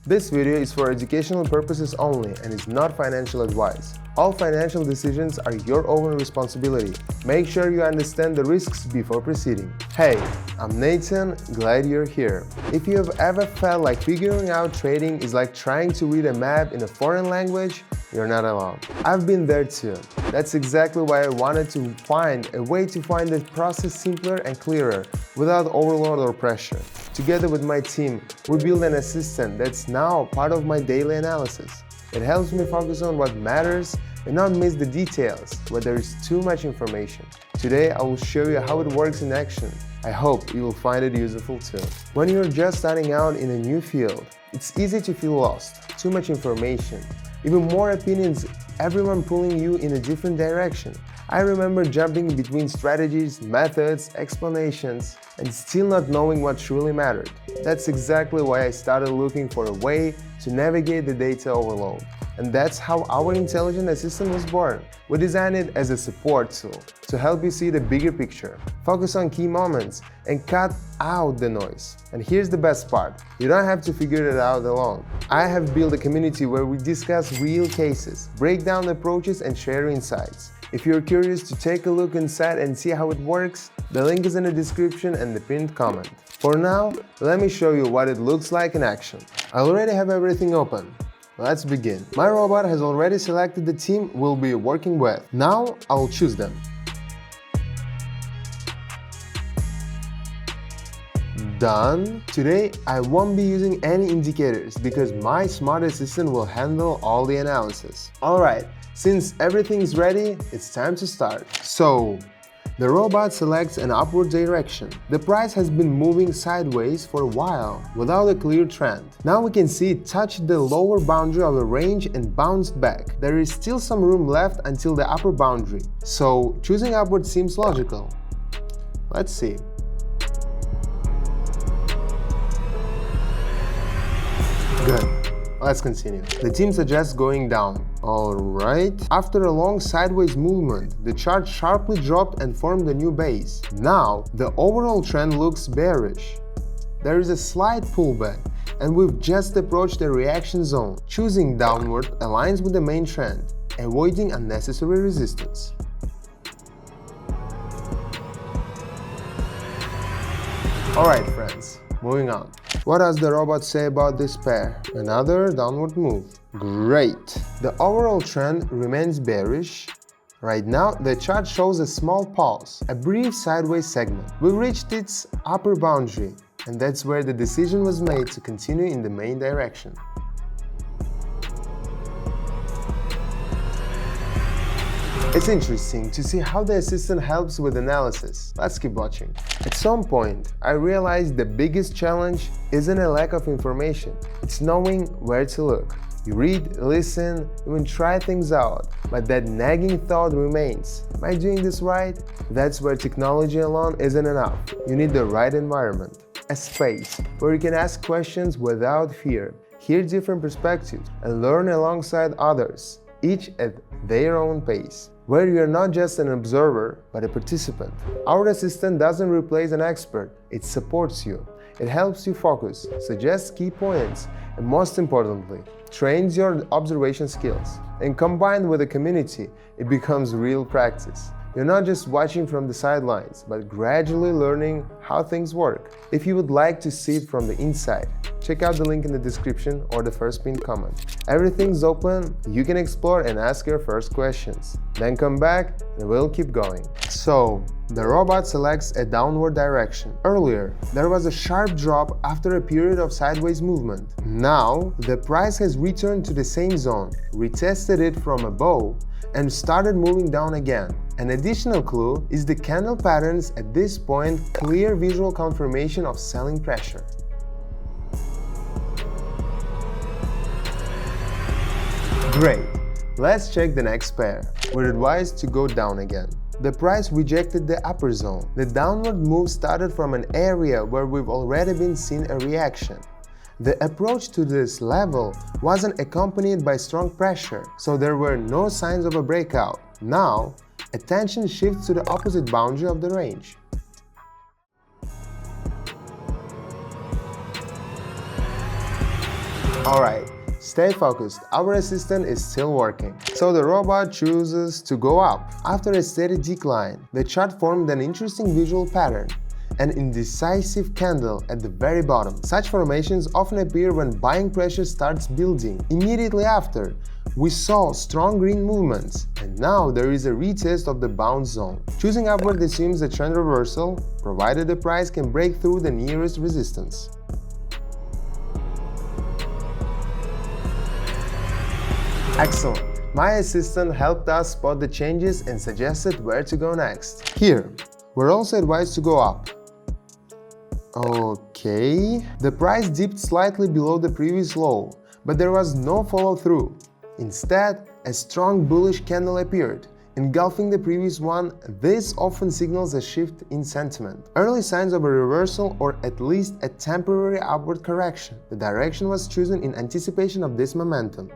This video is for educational purposes only and is not financial advice. All financial decisions are your own responsibility. Make sure you understand the risks before proceeding. Hey, I'm Nathan, glad you're here. If you have ever felt like figuring out trading is like trying to read a map in a foreign language, you're not alone. I've been there too. That's exactly why I wanted to find a way to find the process simpler and clearer, without overload or pressure. Together with my team, we built an assistant that's now part of my daily analysis. It helps me focus on what matters and not miss the details where there is too much information. Today I will show you how it works in action. I hope you will find it useful too. When you're just starting out in a new field, it's easy to feel lost, too much information, even more opinions, everyone pulling you in a different direction. I remember jumping between strategies, methods, explanations, and still not knowing what truly mattered. That's exactly why I started looking for a way to navigate the data overload. And that's how our intelligent assistant was born. We designed it as a support tool to help you see the bigger picture, focus on key moments, and cut out the noise. And here's the best part, you don't have to figure it out alone. I have built a community where we discuss real cases, break down approaches, and share insights. If you're curious to take a look inside and see how it works, the link is in the description and the pinned comment. For now, let me show you what it looks like in action. I already have everything open. Let's begin. My robot has already selected the team we'll be working with. Now I'll choose them. Done. Today I won't be using any indicators because my smart assistant will handle all the analysis. Alright, since everything is ready, it's time to start. So, the robot selects an upward direction. The price has been moving sideways for a while without a clear trend. Now we can see it touched the lower boundary of the range and bounced back. There is still some room left until the upper boundary, so choosing upward seems logical. Let's see. Good. Let's continue. The team suggests going down. Alright. After a long sideways movement, the chart sharply dropped and formed a new base. Now, the overall trend looks bearish. There is a slight pullback, and we've just approached the reaction zone. Choosing downward aligns with the main trend, avoiding unnecessary resistance. Alright friends, moving on. What does the robot say about this pair? Another downward move. Great! The overall trend remains bearish. Right now, the chart shows a small pause, a brief sideways segment. We reached its upper boundary, and that's where the decision was made to continue in the main direction. It's interesting to see how the assistant helps with analysis. Let's keep watching. At some point, I realized the biggest challenge isn't a lack of information, it's knowing where to look. You read, listen, even try things out, but that nagging thought remains. Am I doing this right? That's where technology alone isn't enough. You need the right environment. A space where you can ask questions without fear, hear different perspectives, and learn alongside others, each at their own pace, where you're not just an observer, but a participant. Our assistant doesn't replace an expert, it supports you. It helps you focus, suggests key points, and most importantly, trains your observation skills. And combined with a community, it becomes real practice. You're not just watching from the sidelines, but gradually learning how things work. If you would like to see it from the inside, check out the link in the description or the first pinned comment. Everything's open, you can explore and ask your first questions. Then come back and we'll keep going. So, the robot selects a downward direction. Earlier, there was a sharp drop after a period of sideways movement. Now, the price has returned to the same zone, retested it from above, and started moving down again. An additional clue is the candle patterns at this point, clear visual confirmation of selling pressure. Great! Let's check the next pair. We're advised to go down again. The price rejected the upper zone. The downward move started from an area where we've already been seeing a reaction. The approach to this level wasn't accompanied by strong pressure, so there were no signs of a breakout. Now, attention shifts to the opposite boundary of the range. Alright, stay focused, our assistant is still working. So the robot chooses to go up. After a steady decline, the chart formed an interesting visual pattern. An indecisive candle at the very bottom. Such formations often appear when buying pressure starts building. Immediately after, we saw strong green movements, and now there is a retest of the bounce zone. Choosing upward assumes a trend reversal, provided the price can break through the nearest resistance. Excellent! My assistant helped us spot the changes and suggested where to go next. Here, we're also advised to go up. Okay, the price dipped slightly below the previous low, but there was no follow-through. Instead, a strong bullish candle appeared, engulfing the previous one. This often signals a shift in sentiment. Early signs of a reversal or at least a temporary upward correction. The direction was chosen in anticipation of this momentum.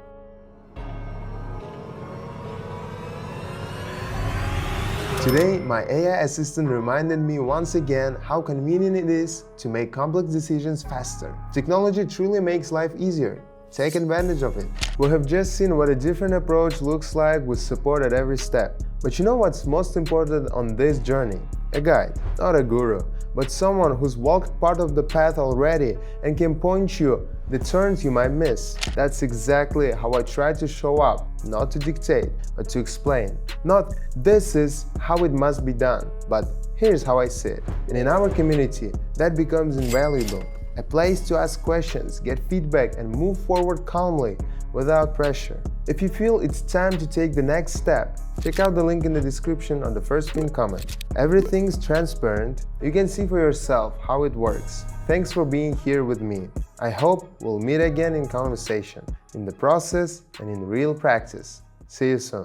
Today, my AI assistant reminded me once again how convenient it is to make complex decisions faster. Technology truly makes life easier. Take advantage of it. We have just seen what a different approach looks like with support at every step. But you know what's most important on this journey? A guide, not a guru, but someone who's walked part of the path already and can point you the turns you might miss. That's exactly how I try to show up, not to dictate, but to explain. Not this is how it must be done, but here's how I see it. And in our community, that becomes invaluable. A place to ask questions, get feedback, and move forward calmly, without pressure. If you feel it's time to take the next step, check out the link in the description on the first pinned comment. Everything's transparent, you can see for yourself how it works. Thanks for being here with me. I hope we'll meet again in conversation, in the process, and in real practice. See you soon.